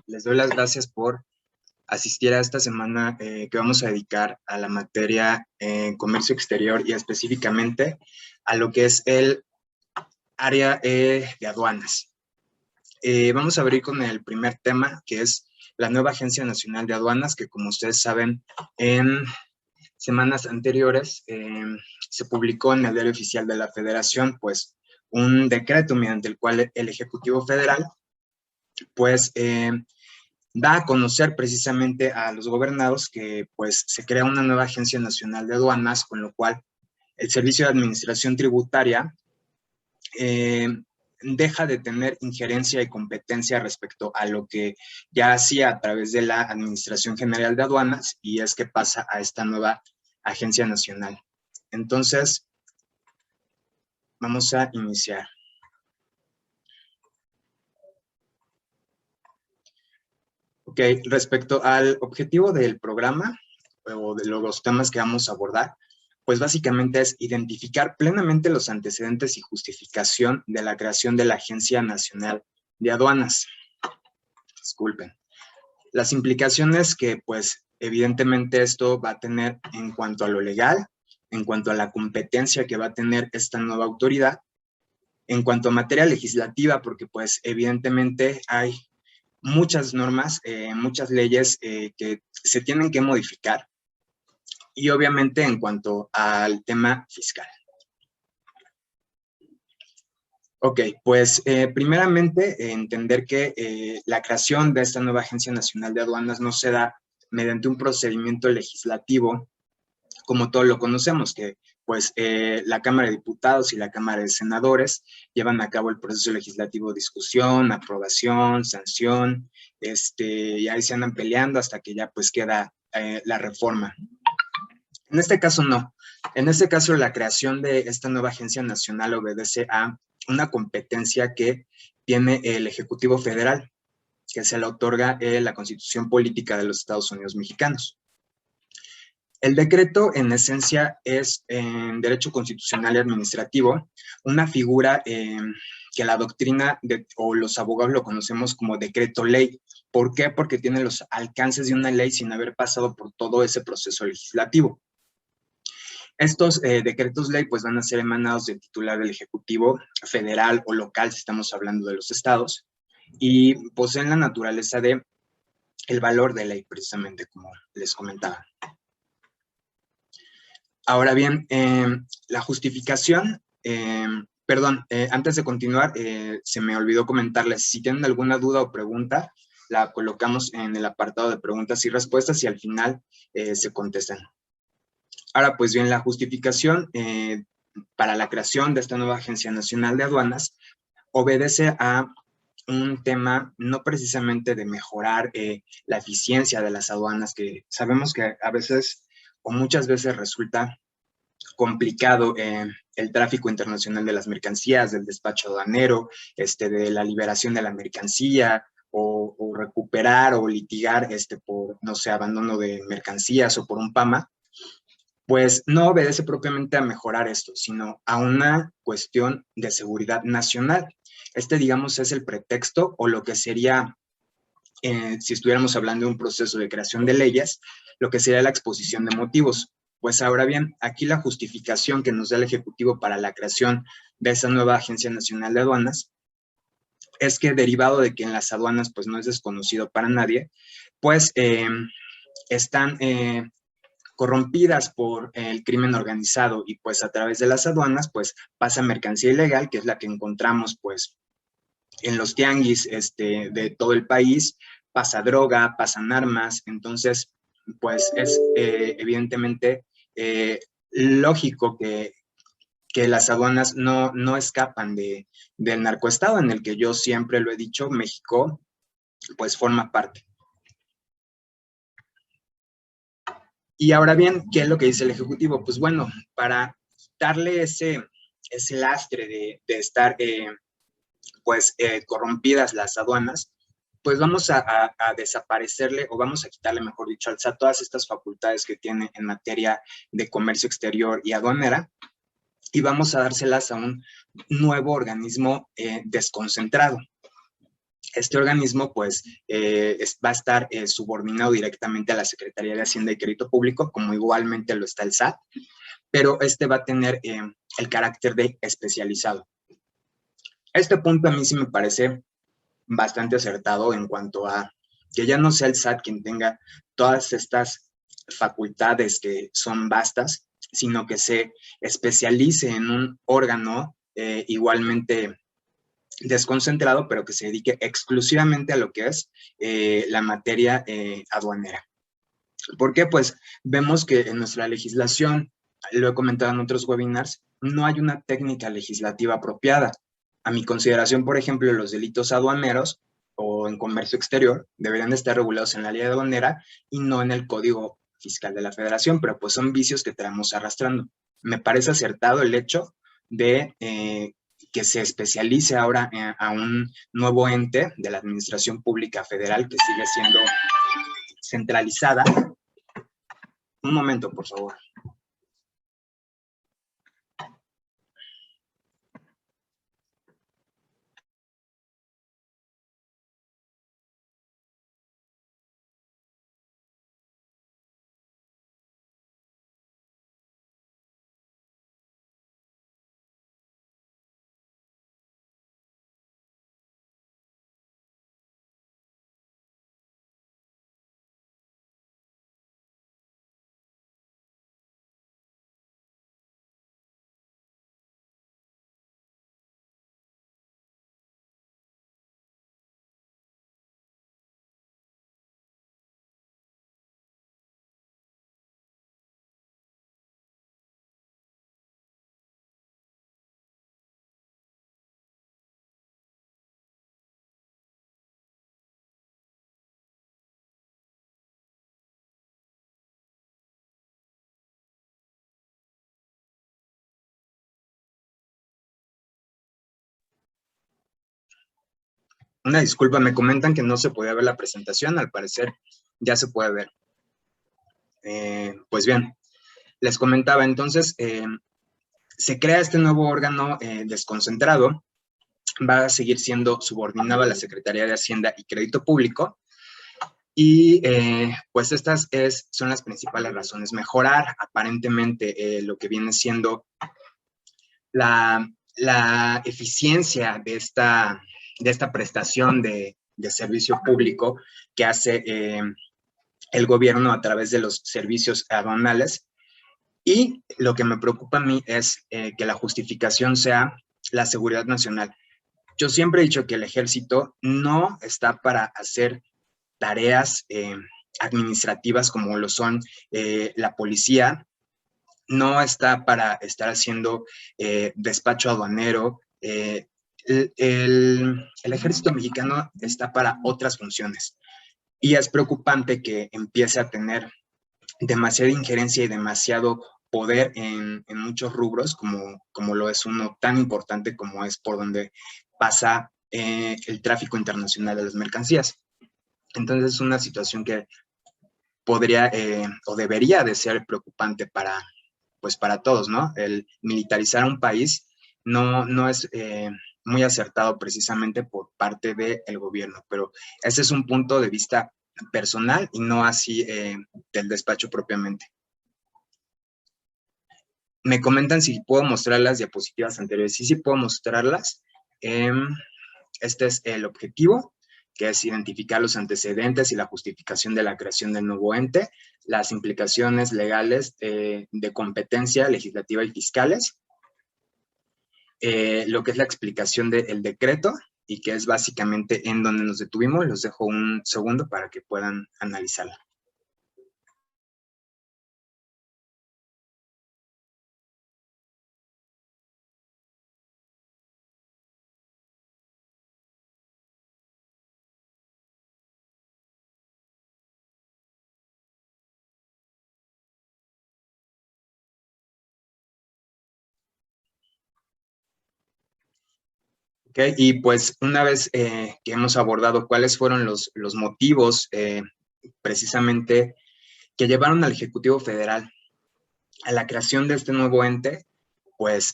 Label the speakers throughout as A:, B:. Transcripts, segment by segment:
A: Les doy las gracias por asistir a esta semana que vamos a dedicar a la materia comercio exterior y específicamente a lo que es el área de aduanas. Vamos a abrir con el primer tema, que es la nueva Agencia Nacional de Aduanas, que como ustedes saben, en semanas anteriores se publicó en el Diario Oficial de la Federación, pues, un decreto mediante el cual el Ejecutivo Federal, pues, da a conocer precisamente a los gobernados que, pues, se crea una nueva Agencia Nacional de Aduanas, con lo cual el Servicio de Administración Tributaria deja de tener injerencia y competencia respecto a lo que ya hacía a través de la Administración General de Aduanas, y es que pasa a esta nueva Agencia Nacional. Entonces, vamos a iniciar. Ok, respecto al objetivo del programa o de los temas que vamos a abordar, pues básicamente es identificar plenamente los antecedentes y justificación de la creación de la Agencia Nacional de Aduanas. Disculpen. Las implicaciones que, pues, evidentemente esto va a tener en cuanto a lo legal, en cuanto a la competencia que va a tener esta nueva autoridad, en cuanto a materia legislativa, porque, pues, evidentemente hay muchas normas, muchas leyes que se tienen que modificar, y obviamente en cuanto al tema fiscal. Ok, pues primeramente entender que la creación de esta nueva Agencia Nacional de Aduanas no se da mediante un procedimiento legislativo como todos lo conocemos, que pues la Cámara de Diputados y la Cámara de Senadores llevan a cabo el proceso legislativo, discusión, aprobación, sanción, y ahí se andan peleando hasta que ya pues queda la reforma. En este caso no. En este caso la creación de esta nueva Agencia Nacional obedece a una competencia que tiene el Ejecutivo Federal, que se le otorga la Constitución Política de los Estados Unidos Mexicanos. El decreto, en esencia, es en derecho constitucional y administrativo una figura que la doctrina o los abogados lo conocemos como decreto ley. ¿Por qué? Porque tiene los alcances de una ley sin haber pasado por todo ese proceso legislativo. Estos decretos ley pues van a ser emanados del titular del Ejecutivo Federal o local, si estamos hablando de los estados, y poseen la naturaleza de el valor de ley, precisamente como les comentaba. Ahora bien, la justificación, antes de continuar, se me olvidó comentarles, si tienen alguna duda o pregunta, la colocamos en el apartado de preguntas y respuestas y al final se contestan. Ahora, pues bien, la justificación para la creación de esta nueva Agencia Nacional de Aduanas obedece a un tema no precisamente de mejorar la eficiencia de las aduanas, que sabemos que a veces o muchas veces resulta complicado el tráfico internacional de las mercancías, del despacho aduanero, de la liberación de la mercancía, o recuperar o litigar por, no sé, abandono de mercancías o por un PAMA. Pues no obedece propiamente a mejorar esto, sino a una cuestión de seguridad nacional. Digamos, es el pretexto o lo que sería, si estuviéramos hablando de un proceso de creación de leyes, lo que sería la exposición de motivos. Pues ahora bien, aquí la justificación que nos da el Ejecutivo para la creación de esa nueva Agencia Nacional de Aduanas es que, derivado de que en las aduanas pues no es desconocido para nadie, pues están corrompidas por el crimen organizado, y pues a través de las aduanas pues pasa mercancía ilegal, que es la que encontramos pues en los tianguis de todo el país, pasa droga, pasan armas. Entonces pues es evidentemente lógico que las aduanas no escapan del narcoestado, en el que yo siempre lo he dicho, México pues forma parte. Y ahora bien, ¿qué es lo que dice el Ejecutivo? Pues bueno, para quitarle ese lastre de estar corrompidas las aduanas, pues vamos a desaparecerle, o vamos a quitarle, mejor dicho, al SAT todas estas facultades que tiene en materia de comercio exterior y aduanera, y vamos a dárselas a un nuevo organismo desconcentrado. Este organismo, pues, va a estar subordinado directamente a la Secretaría de Hacienda y Crédito Público, como igualmente lo está el SAT, pero este va a tener el carácter de especializado. Este punto a mí sí me parece bastante acertado en cuanto a que ya no sea el SAT quien tenga todas estas facultades que son vastas, sino que se especialice en un órgano igualmente desconcentrado, pero que se dedique exclusivamente a lo que es la materia aduanera. ¿Por qué? Pues vemos que en nuestra legislación, lo he comentado en otros webinars, no hay una técnica legislativa apropiada. A mi consideración, por ejemplo, los delitos aduaneros o en comercio exterior deberían de estar regulados en la ley aduanera y no en el Código Fiscal de la Federación, pero pues son vicios que traemos arrastrando. Me parece acertado el hecho de que se especialice ahora a un nuevo ente de la Administración Pública Federal que sigue siendo centralizada. Un momento, por favor. Una disculpa, me comentan que no se podía ver la presentación, al parecer ya se puede ver. Pues bien, les comentaba, entonces, se crea este nuevo órgano desconcentrado, va a seguir siendo subordinado a la Secretaría de Hacienda y Crédito Público, y pues estas son las principales razones. Mejorar aparentemente lo que viene siendo la eficiencia de esta prestación de servicio público que hace el gobierno a través de los servicios aduanales. Y lo que me preocupa a mí es que la justificación sea la seguridad nacional. Yo siempre he dicho que el ejército no está para hacer tareas administrativas como lo son la policía, no está para estar haciendo despacho aduanero. El ejército mexicano está para otras funciones. Y es preocupante que empiece a tener demasiada injerencia y demasiado poder en muchos rubros, como lo es uno tan importante como es por donde pasa el tráfico internacional de las mercancías. Entonces es una situación que podría o debería de ser preocupante pues para todos, ¿no? El militarizar un país no es muy acertado precisamente por parte del gobierno, pero ese es un punto de vista personal y no así del despacho propiamente. Me comentan si puedo mostrar las diapositivas anteriores. Sí, sí puedo mostrarlas. Este es el objetivo, que es identificar los antecedentes y la justificación de la creación del nuevo ente, las implicaciones legales de competencia legislativa y fiscales, lo que es la explicación del decreto, y que es básicamente en donde nos detuvimos. Los dejo un segundo para que puedan analizarla. Okay, y pues una vez que hemos abordado cuáles fueron los motivos precisamente que llevaron al Ejecutivo Federal a la creación de este nuevo ente, pues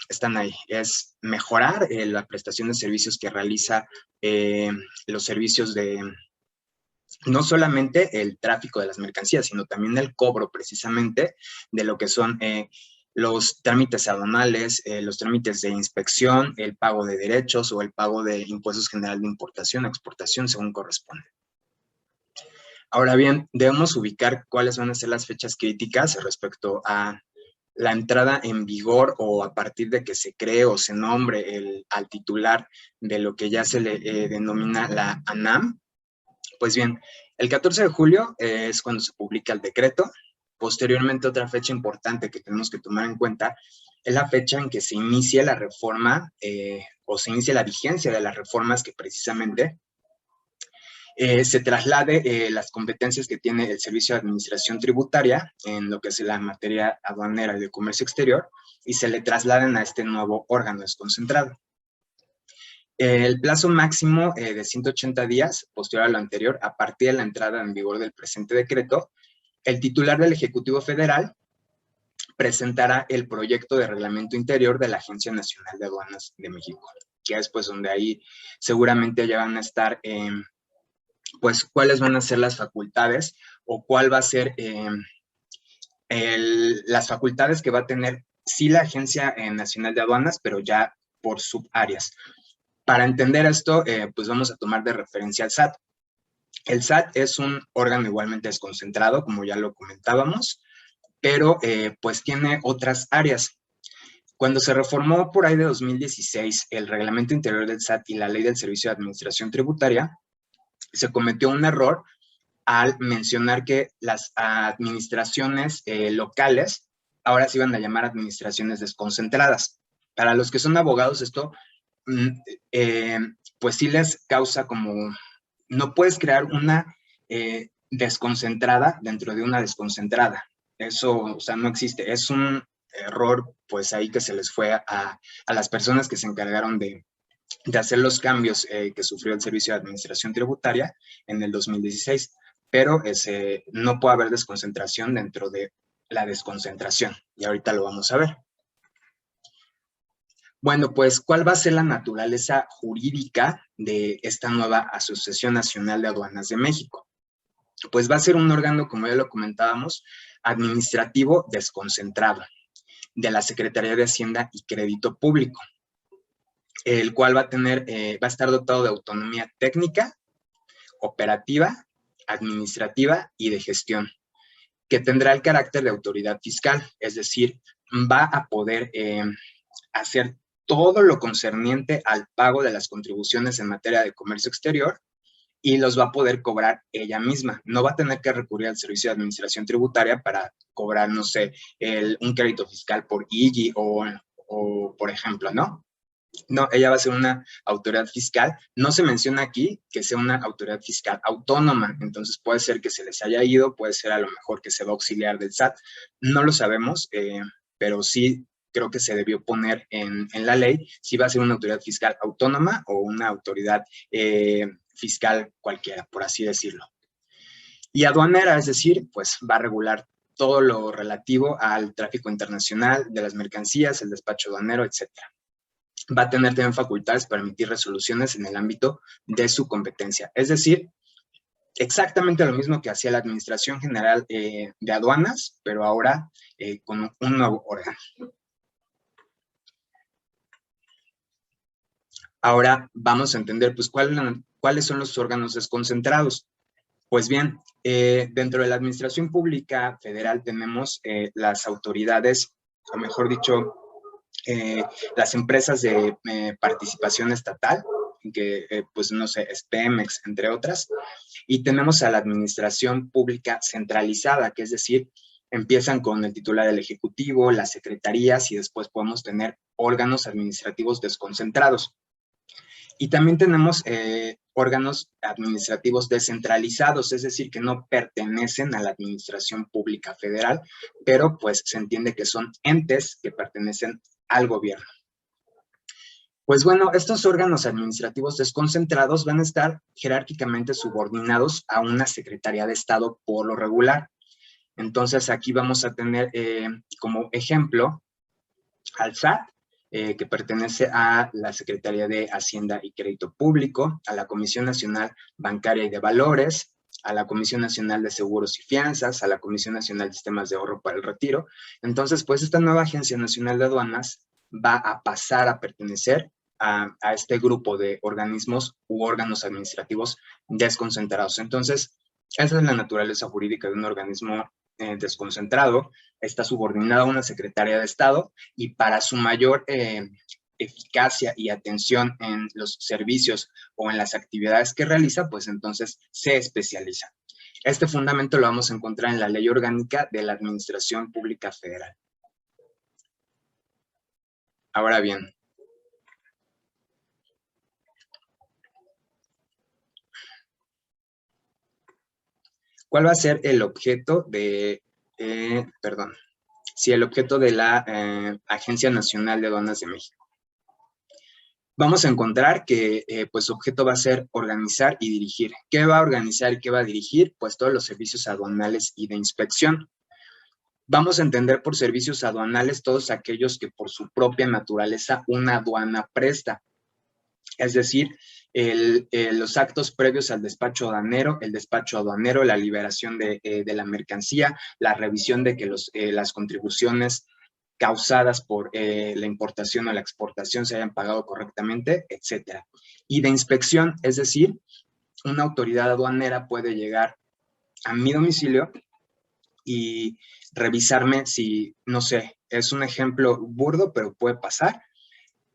A: están ahí. Es mejorar la prestación de servicios que realiza los servicios de, no solamente el tráfico de las mercancías, sino también el cobro precisamente de lo que son los trámites aduanales, los trámites de inspección, el pago de derechos o el pago de impuestos general de importación o exportación según corresponde. Ahora bien, debemos ubicar cuáles van a ser las fechas críticas respecto a la entrada en vigor o a partir de que se cree o se nombre al titular de lo que ya se le denomina la ANAM. Pues bien, el 14 de julio es cuando se publica el decreto. Posteriormente, otra fecha importante que tenemos que tomar en cuenta es la fecha en que se inicia la reforma o se inicia la vigencia de las reformas que precisamente se traslade las competencias que tiene el Servicio de Administración Tributaria en lo que es la materia aduanera y de comercio exterior y se le trasladen a este nuevo órgano desconcentrado. El plazo máximo de 180 días, posterior a lo anterior, a partir de la entrada en vigor del presente decreto, el titular del Ejecutivo Federal presentará el proyecto de reglamento interior de la Agencia Nacional de Aduanas de México, que es pues donde ahí seguramente ya van a estar pues cuáles van a ser las facultades o cuál va a ser las facultades que va a tener sí la Agencia Nacional de Aduanas, pero ya por subáreas. Para entender esto, pues vamos a tomar de referencia al SAT. El SAT es un órgano igualmente desconcentrado, como ya lo comentábamos, pero pues tiene otras áreas. Cuando se reformó por ahí de 2016 el reglamento interior del SAT y la ley del Servicio de Administración Tributaria, se cometió un error al mencionar que las administraciones locales ahora se iban a llamar administraciones desconcentradas. Para los que son abogados, esto pues sí les causa como, no puedes crear una desconcentrada dentro de una desconcentrada. Eso, o sea, no existe. Es un error, pues ahí que se les fue a las personas que se encargaron de hacer los cambios que sufrió el Servicio de Administración Tributaria en el 2016, pero no puede haber desconcentración dentro de la desconcentración, y ahorita lo vamos a ver. Bueno, pues, ¿cuál va a ser la naturaleza jurídica de esta nueva Asociación Nacional de Aduanas de México? Pues va a ser un órgano, como ya lo comentábamos, administrativo desconcentrado de la Secretaría de Hacienda y Crédito Público, el cual va a estar dotado de autonomía técnica, operativa, administrativa y de gestión, que tendrá el carácter de autoridad fiscal, es decir, va a poder hacer todo lo concerniente al pago de las contribuciones en materia de comercio exterior y los va a poder cobrar ella misma. No va a tener que recurrir al Servicio de Administración Tributaria para cobrar, no sé, un crédito fiscal por IGI o por ejemplo, ¿no? No, ella va a ser una autoridad fiscal. No se menciona aquí que sea una autoridad fiscal autónoma, entonces puede ser que se les haya ido, puede ser a lo mejor que se va a auxiliar del SAT, no lo sabemos, pero sí creo que se debió poner en la ley si va a ser una autoridad fiscal autónoma o una autoridad fiscal cualquiera, por así decirlo. Y aduanera, es decir, pues va a regular todo lo relativo al tráfico internacional de las mercancías, el despacho aduanero, etcétera. Va a tener también facultades para emitir resoluciones en el ámbito de su competencia. Es decir, exactamente lo mismo que hacía la Administración General de Aduanas, pero ahora con un nuevo órgano. Ahora vamos a entender pues, cuáles son los órganos desconcentrados. Pues bien, dentro de la Administración Pública Federal tenemos las autoridades, o mejor dicho, las empresas de participación estatal, que pues no sé, es Pemex, entre otras, y tenemos a la administración pública centralizada, que es decir, empiezan con el titular del Ejecutivo, las secretarías, y después podemos tener órganos administrativos desconcentrados. Y también tenemos órganos administrativos descentralizados, es decir, que no pertenecen a la Administración Pública Federal, pero pues se entiende que son entes que pertenecen al gobierno. Pues bueno, estos órganos administrativos desconcentrados van a estar jerárquicamente subordinados a una Secretaría de Estado por lo regular. Entonces aquí vamos a tener como ejemplo al SAT, que pertenece a la Secretaría de Hacienda y Crédito Público, a la Comisión Nacional Bancaria y de Valores, a la Comisión Nacional de Seguros y Fianzas, a la Comisión Nacional de Sistemas de Ahorro para el Retiro. Entonces, pues esta nueva Agencia Nacional de Aduanas va a pasar a pertenecer a este grupo de organismos u órganos administrativos desconcentrados. Entonces, esa es la naturaleza jurídica de un organismo desconcentrado. Está subordinado a una Secretaría de Estado y para su mayor eficacia y atención en los servicios o en las actividades que realiza, pues entonces se especializa. Este fundamento lo vamos a encontrar en la Ley Orgánica de la Administración Pública Federal. Ahora bien, ¿cuál va a ser el objeto de, el objeto de la Agencia Nacional de Aduanas de México? Vamos a encontrar que pues su objeto va a ser organizar y dirigir. ¿Qué va a organizar y qué va a dirigir? Pues todos los servicios aduanales y de inspección. Vamos a entender por servicios aduanales todos aquellos que por su propia naturaleza una aduana presta. Es decir, los actos previos al despacho aduanero, la liberación de la mercancía, la revisión de que las contribuciones causadas por la importación o la exportación se hayan pagado correctamente, etcétera. Y de inspección, es decir, una autoridad aduanera puede llegar a mi domicilio y revisarme si, no sé, es un ejemplo burdo, pero puede pasar,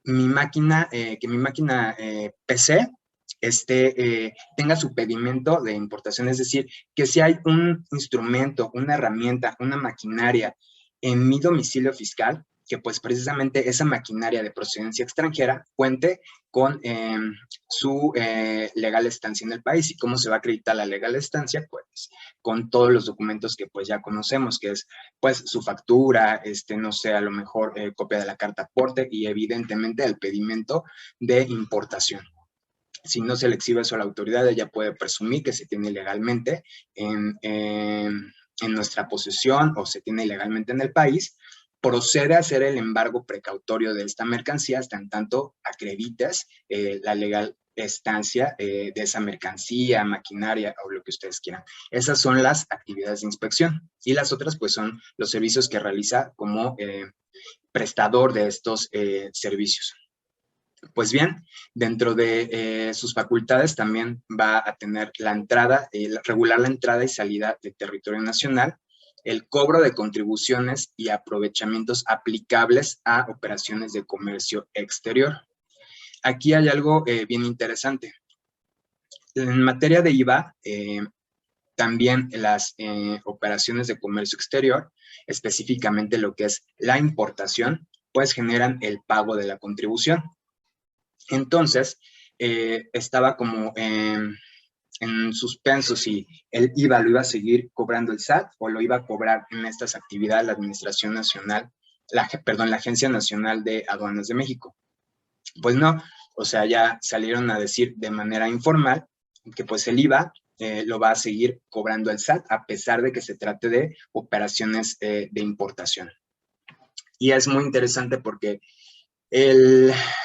A: mi máquina, que mi máquina PC tenga su pedimento de importación, es decir, que si hay un instrumento, una herramienta, una maquinaria en mi domicilio fiscal, que pues precisamente esa maquinaria de procedencia extranjera cuente con su legal estancia en el país. ¿Y cómo se va a acreditar la legal estancia? Pues con todos los documentos que pues ya conocemos, que es pues su factura, no sé, a lo mejor copia de la carta aporte y evidentemente el pedimento de importación. Si no se le exhibe eso a la autoridad, ella puede presumir que se tiene legalmente en nuestra posesión o se tiene ilegalmente en el país, procede a hacer el embargo precautorio de esta mercancía hasta en tanto acredites la legal estancia de esa mercancía, maquinaria o lo que ustedes quieran. Esas son las actividades de inspección y las otras pues son los servicios que realiza como prestador de estos servicios. Pues bien, dentro de sus facultades también va a tener la entrada, regular la entrada y salida de territorio nacional, el cobro de contribuciones y aprovechamientos aplicables a operaciones de comercio exterior. Aquí hay algo bien interesante. En materia de IVA, también las operaciones de comercio exterior, específicamente lo que es la importación, pues generan el pago de la contribución. Entonces, estaba como en suspenso si el IVA lo iba a seguir cobrando el SAT o lo iba a cobrar en estas actividades la Administración Nacional, la Agencia Nacional de Aduanas de México. Pues no, o sea, ya salieron a decir de manera informal que pues el IVA lo va a seguir cobrando el SAT a pesar de que se trate de operaciones de importación. Y es muy interesante porque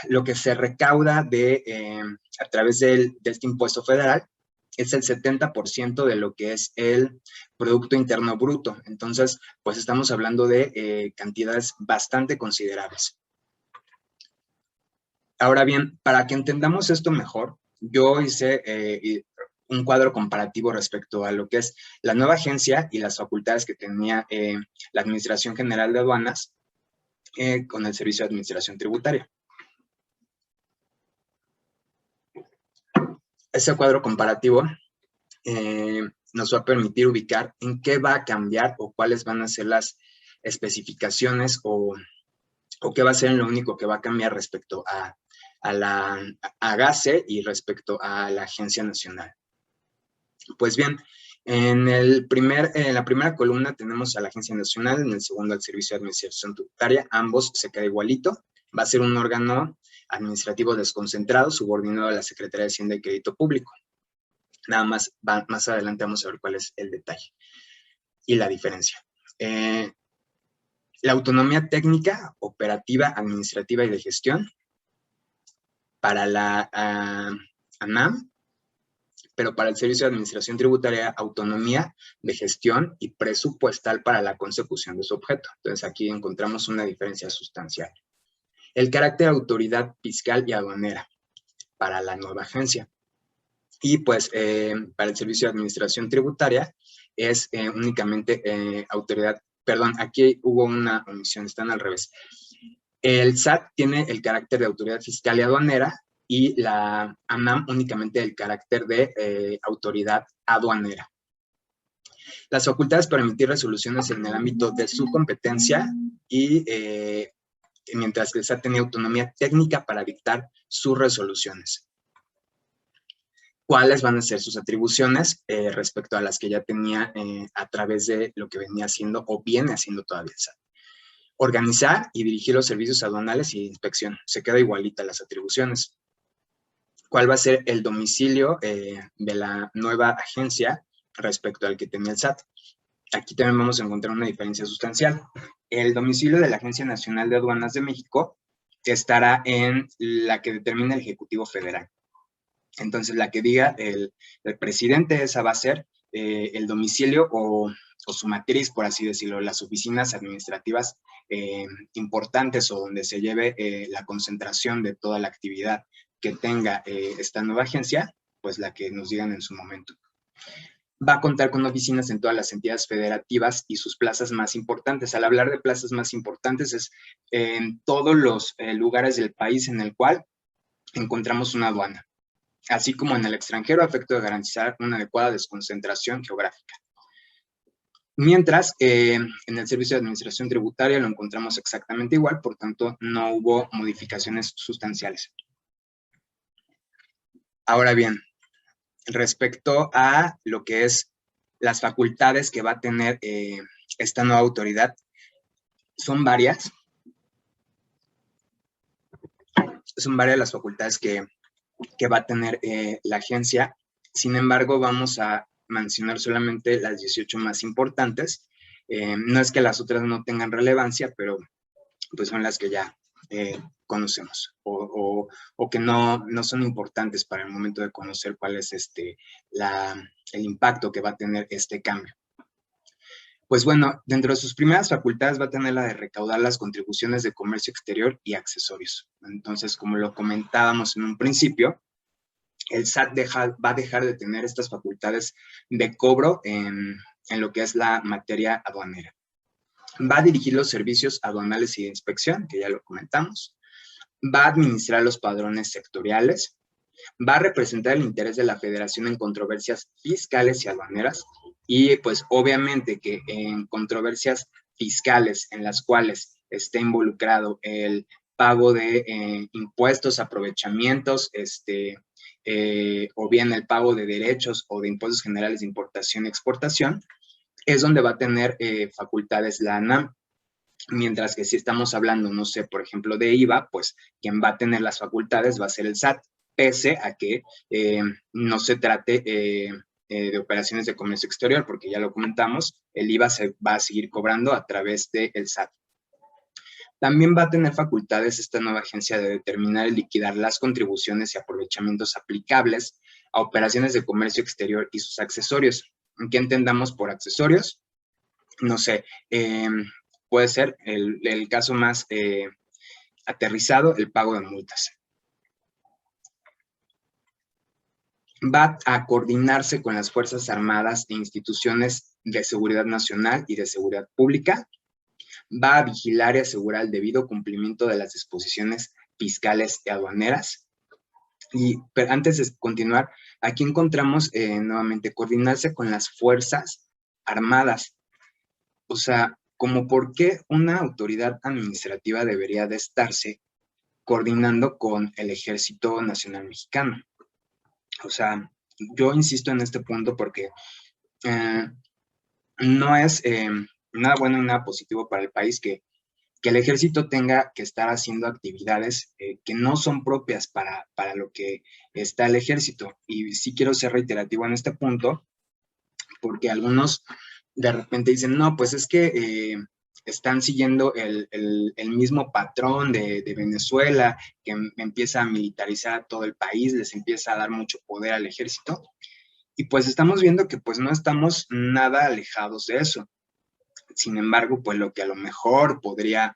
A: lo que se recauda a través de este impuesto federal es el 70% de lo que es el Producto Interno Bruto. Entonces, pues estamos hablando de cantidades bastante considerables. Ahora bien, para que entendamos esto mejor, yo hice un cuadro comparativo respecto a lo que es la nueva agencia y las facultades que tenía la Administración General de Aduanas con el Servicio de Administración Tributaria. Ese cuadro comparativo nos va a permitir ubicar en qué va a cambiar o cuáles van a ser las especificaciones o qué va a ser lo único que va a cambiar respecto a GASE y respecto a la Agencia Nacional. Pues bien, en la primera columna tenemos a la Agencia Nacional, en el segundo al Servicio de Administración Tributaria, ambos se queda igualito. Va a ser un órgano administrativo desconcentrado, subordinado a la Secretaría de Hacienda y Crédito Público. Nada más, más adelante vamos a ver cuál es el detalle y la diferencia. La autonomía técnica, operativa, administrativa y de gestión para la ANAM, pero para el Servicio de Administración Tributaria, autonomía de gestión y presupuestal para la consecución de su objeto. Entonces, aquí encontramos una diferencia sustancial. El carácter de autoridad fiscal y aduanera para la nueva agencia. Y pues para el Servicio de Administración Tributaria es únicamente autoridad, perdón, aquí hubo una omisión, están al revés. El SAT tiene el carácter de autoridad fiscal y aduanera y la ANAM únicamente el carácter de autoridad aduanera. Las facultades para emitir resoluciones en el ámbito de su competencia y mientras que el SAT tenía autonomía técnica para dictar sus resoluciones. ¿Cuáles van a ser sus atribuciones respecto a las que ya tenía a través de lo que venía haciendo o viene haciendo todavía el SAT? Organizar y dirigir los servicios aduanales y de inspección. Se queda igualita las atribuciones. ¿Cuál va a ser el domicilio de la nueva agencia respecto al que tenía el SAT? Aquí también vamos a encontrar una diferencia sustancial. El domicilio de la Agencia Nacional de Aduanas de México estará en la que determina el Ejecutivo Federal. Entonces, la que diga el presidente, esa va a ser el domicilio o su matriz, por así decirlo, las oficinas administrativas importantes o donde se lleve la concentración de toda la actividad que tenga esta nueva agencia, pues la que nos digan en su momento. Va a contar con oficinas en todas las entidades federativas y sus plazas más importantes. Al hablar de plazas más importantes es en todos los lugares del país en el cual encontramos una aduana, así como en el extranjero a efecto de garantizar una adecuada desconcentración geográfica. Mientras en el Servicio de Administración Tributaria lo encontramos exactamente igual, por tanto no hubo modificaciones sustanciales. Ahora bien, respecto a lo que es las facultades que va a tener esta nueva autoridad, son varias. Son varias las facultades que va a tener la agencia. Sin embargo, vamos a mencionar solamente las 18 más importantes. No es que las otras no tengan relevancia, pero pues son las que ya conocemos o que no son importantes para el momento de conocer cuál es el impacto que va a tener este cambio. Pues bueno, dentro de sus primeras facultades va a tener la de recaudar las contribuciones de comercio exterior y accesorios. Entonces, como lo comentábamos en un principio, el SAT va a dejar de tener estas facultades de cobro en lo que es la materia aduanera. Va a dirigir los servicios aduanales y de inspección, que ya lo comentamos. Va a administrar los padrones sectoriales. Va a representar el interés de la Federación en controversias fiscales y aduaneras. Y pues obviamente que en controversias fiscales en las cuales esté involucrado el pago de impuestos, aprovechamientos, o bien el pago de derechos o de impuestos generales de importación y exportación, es donde va a tener facultades la ANAM. Mientras que si estamos hablando, no sé, por ejemplo, de IVA, pues quien va a tener las facultades va a ser el SAT, pese a que no se trate de operaciones de comercio exterior, porque ya lo comentamos, el IVA se va a seguir cobrando a través del SAT. También va a tener facultades esta nueva agencia de determinar y liquidar las contribuciones y aprovechamientos aplicables a operaciones de comercio exterior y sus accesorios. ¿Qué entendamos por accesorios? No sé, puede ser el caso más aterrizado, el pago de multas. Va a coordinarse con las Fuerzas Armadas e instituciones de seguridad nacional y de seguridad pública. Va a vigilar y asegurar el debido cumplimiento de las disposiciones fiscales y aduaneras. Pero antes de continuar, aquí encontramos nuevamente coordinarse con las Fuerzas Armadas. O sea, como por qué una autoridad administrativa debería de estarse coordinando con el Ejército Nacional Mexicano. O sea, yo insisto en este punto porque no es nada bueno ni nada positivo para el país que el ejército tenga que estar haciendo actividades que no son propias para lo que está el ejército. Y sí quiero ser reiterativo en este punto, porque algunos de repente dicen, no, pues es que están siguiendo el mismo patrón de Venezuela, que empieza a militarizar todo el país, les empieza a dar mucho poder al ejército, y pues estamos viendo que pues no estamos nada alejados de eso. Sin embargo, pues lo que a lo mejor podría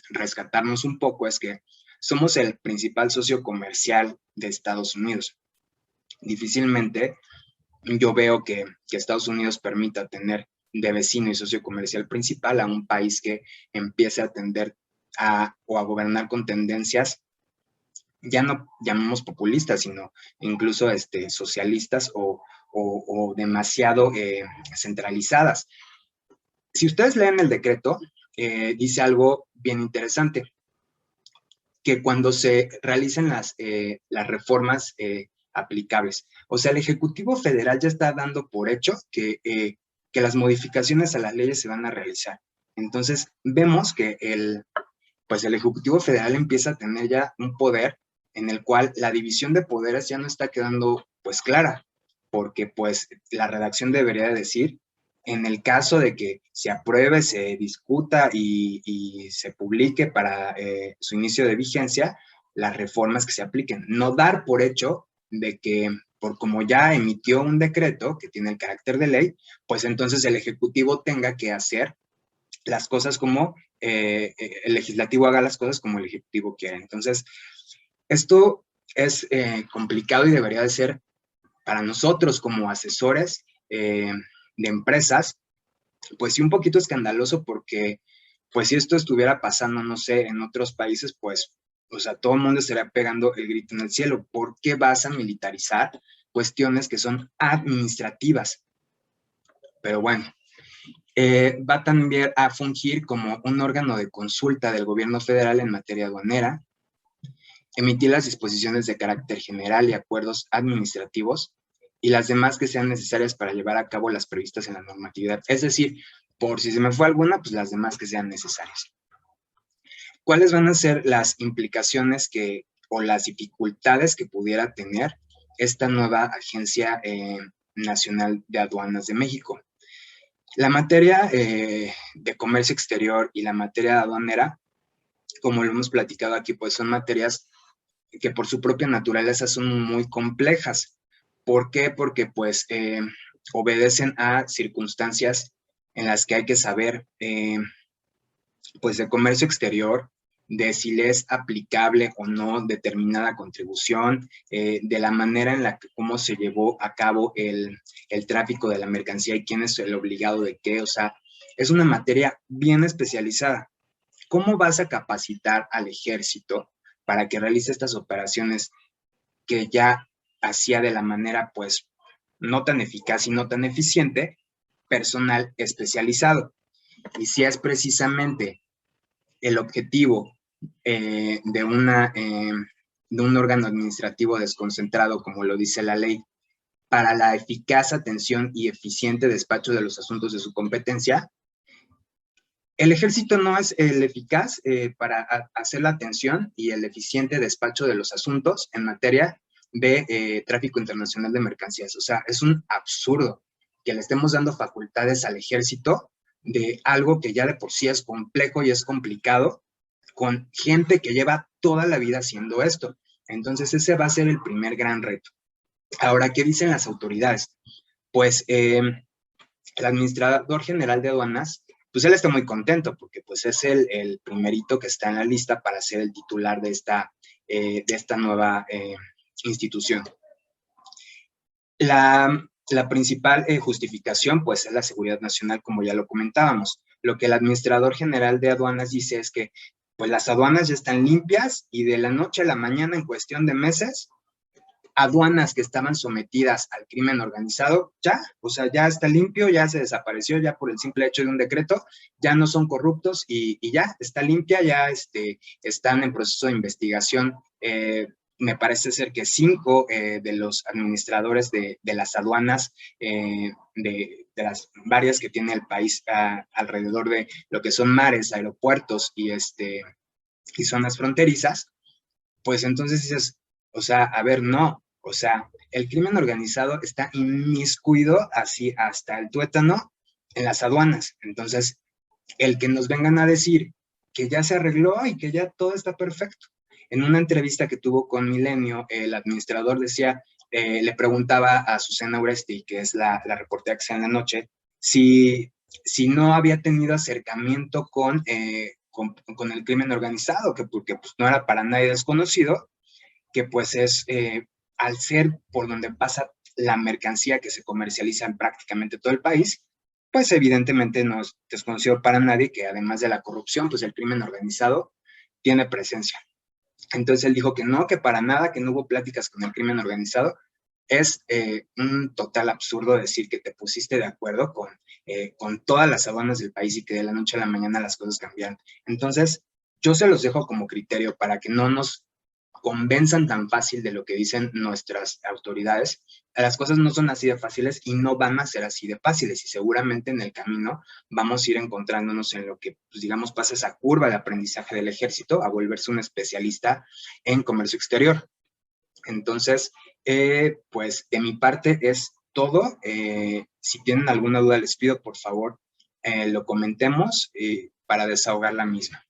A: rescatarnos un poco es que somos el principal socio comercial de Estados Unidos. Difícilmente yo veo que Estados Unidos permita tener de vecino y socio comercial principal a un país que empiece a tender o a gobernar con tendencias, ya no llamamos populistas, sino incluso socialistas o demasiado centralizadas. Si ustedes leen el decreto, dice algo bien interesante, que cuando se realicen las reformas aplicables, o sea, el Ejecutivo Federal ya está dando por hecho que las modificaciones a las leyes se van a realizar. Entonces, vemos que pues el Ejecutivo Federal empieza a tener ya un poder en el cual la división de poderes ya no está quedando pues clara, porque pues la redacción debería decir, en el caso de que se apruebe, se discuta y se publique para su inicio de vigencia, las reformas que se apliquen. No dar por hecho de que, por como ya emitió un decreto que tiene el carácter de ley, pues entonces el Ejecutivo tenga que hacer las cosas como el legislativo haga las cosas como el ejecutivo quiere. Entonces, esto es complicado y debería de ser para nosotros como asesores de empresas, pues sí un poquito escandaloso porque, pues si esto estuviera pasando, no sé, en otros países, pues, o sea, todo el mundo estaría pegando el grito en el cielo. ¿Por qué vas a militarizar cuestiones que son administrativas? Pero bueno, va también a fungir como un órgano de consulta del gobierno federal en materia aduanera, emitir las disposiciones de carácter general y acuerdos administrativos y las demás que sean necesarias para llevar a cabo las previstas en la normatividad. Es decir, por si se me fue alguna, pues las demás que sean necesarias. ¿Cuáles van a ser las implicaciones o las dificultades que pudiera tener esta nueva Agencia Nacional de Aduanas de México? La materia de comercio exterior y la materia aduanera, como lo hemos platicado aquí, pues son materias que por su propia naturaleza son muy complejas. ¿Por qué? Porque pues obedecen a circunstancias en las que hay que saber pues de comercio exterior, de si le es aplicable o no determinada contribución, de la manera en la que cómo se llevó a cabo el tráfico de la mercancía y quién es el obligado de qué, o sea, es una materia bien especializada. ¿Cómo vas a capacitar al ejército para que realice estas operaciones que ya hacía de la manera, pues, no tan eficaz y no tan eficiente, personal especializado? Y si es precisamente el objetivo de un órgano administrativo desconcentrado, como lo dice la ley, para la eficaz atención y eficiente despacho de los asuntos de su competencia, el ejército no es el eficaz para hacer la atención y el eficiente despacho de los asuntos en materia de tráfico internacional de mercancías. O sea, es un absurdo que le estemos dando facultades al ejército de algo que ya de por sí es complejo y es complicado, con gente que lleva toda la vida haciendo esto. Entonces ese va a ser el primer gran reto. Ahora, ¿qué dicen las autoridades? Pues el administrador general de aduanas, pues él está muy contento porque pues es el primerito que está en la lista para ser el titular de esta nueva institución. La principal justificación pues es la seguridad nacional, como ya lo comentábamos. Lo que el administrador general de aduanas dice es que pues las aduanas ya están limpias y de la noche a la mañana, en cuestión de meses, aduanas que estaban sometidas al crimen organizado, ya, o sea, ya está limpio, ya se desapareció, ya por el simple hecho de un decreto, ya no son corruptos y ya está limpia, ya están en proceso de investigación. Me parece ser que 5 de los administradores de las aduanas, de las varias que tiene el país alrededor de lo que son mares, aeropuertos y zonas fronterizas, pues entonces dices, o sea, a ver, no, o sea, el crimen organizado está inmiscuido así hasta el tuétano en las aduanas. Entonces, el que nos vengan a decir que ya se arregló y que ya todo está perfecto. En una entrevista que tuvo con Milenio, el administrador decía, le preguntaba a Susana Uresti, que es la reportera que está en la noche, si no había tenido acercamiento con el crimen organizado, que porque pues, no era para nadie desconocido, que pues es, al ser por donde pasa la mercancía que se comercializa en prácticamente todo el país, pues evidentemente no es desconocido para nadie que además de la corrupción, pues el crimen organizado tiene presencia. Entonces él dijo que no, que para nada, que no hubo pláticas con el crimen organizado. Es un total absurdo decir que te pusiste de acuerdo con todas las aduanas del país y que de la noche a la mañana las cosas cambiaron. Entonces, yo se los dejo como criterio para que no nos convenzan tan fácil de lo que dicen nuestras autoridades. Las cosas no son así de fáciles y no van a ser así de fáciles y seguramente en el camino vamos a ir encontrándonos en lo que, pues, digamos, pasa esa curva de aprendizaje del ejército a volverse un especialista en comercio exterior. Entonces, pues de mi parte es todo. Si tienen alguna duda, les pido por favor lo comentemos para desahogar la misma.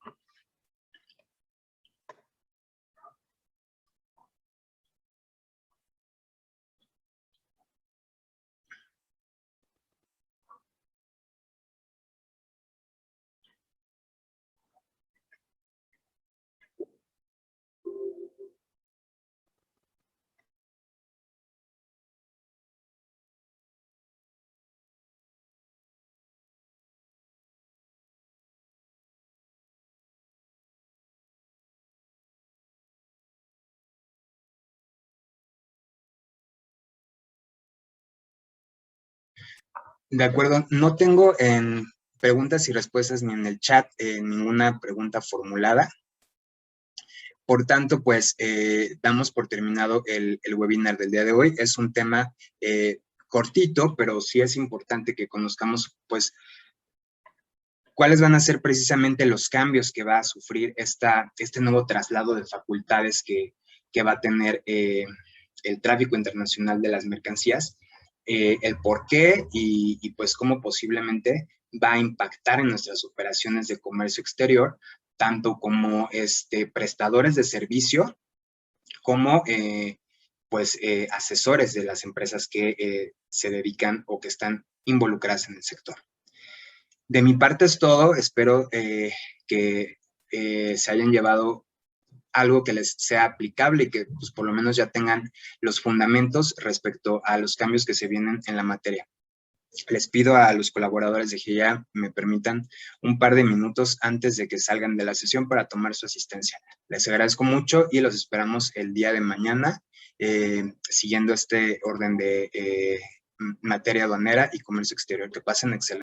A: De acuerdo, no tengo en preguntas y respuestas ni en el chat ninguna pregunta formulada. Por tanto, pues damos por terminado el webinar del día de hoy. Es un tema cortito, pero sí es importante que conozcamos, pues, cuáles van a ser precisamente los cambios que va a sufrir este nuevo traslado de facultades que va a tener el tráfico internacional de las mercancías, el por qué y pues cómo posiblemente va a impactar en nuestras operaciones de comercio exterior, tanto como prestadores de servicio como pues asesores de las empresas que se dedican o que están involucradas en el sector. De mi parte es todo. Espero que se hayan llevado algo que les sea aplicable y que pues, por lo menos ya tengan los fundamentos respecto a los cambios que se vienen en la materia. Les pido a los colaboradores de GIA me permitan un par de minutos antes de que salgan de la sesión para tomar su asistencia. Les agradezco mucho y los esperamos el día de mañana, siguiendo este orden de materia aduanera y comercio exterior. Que pasen excelente.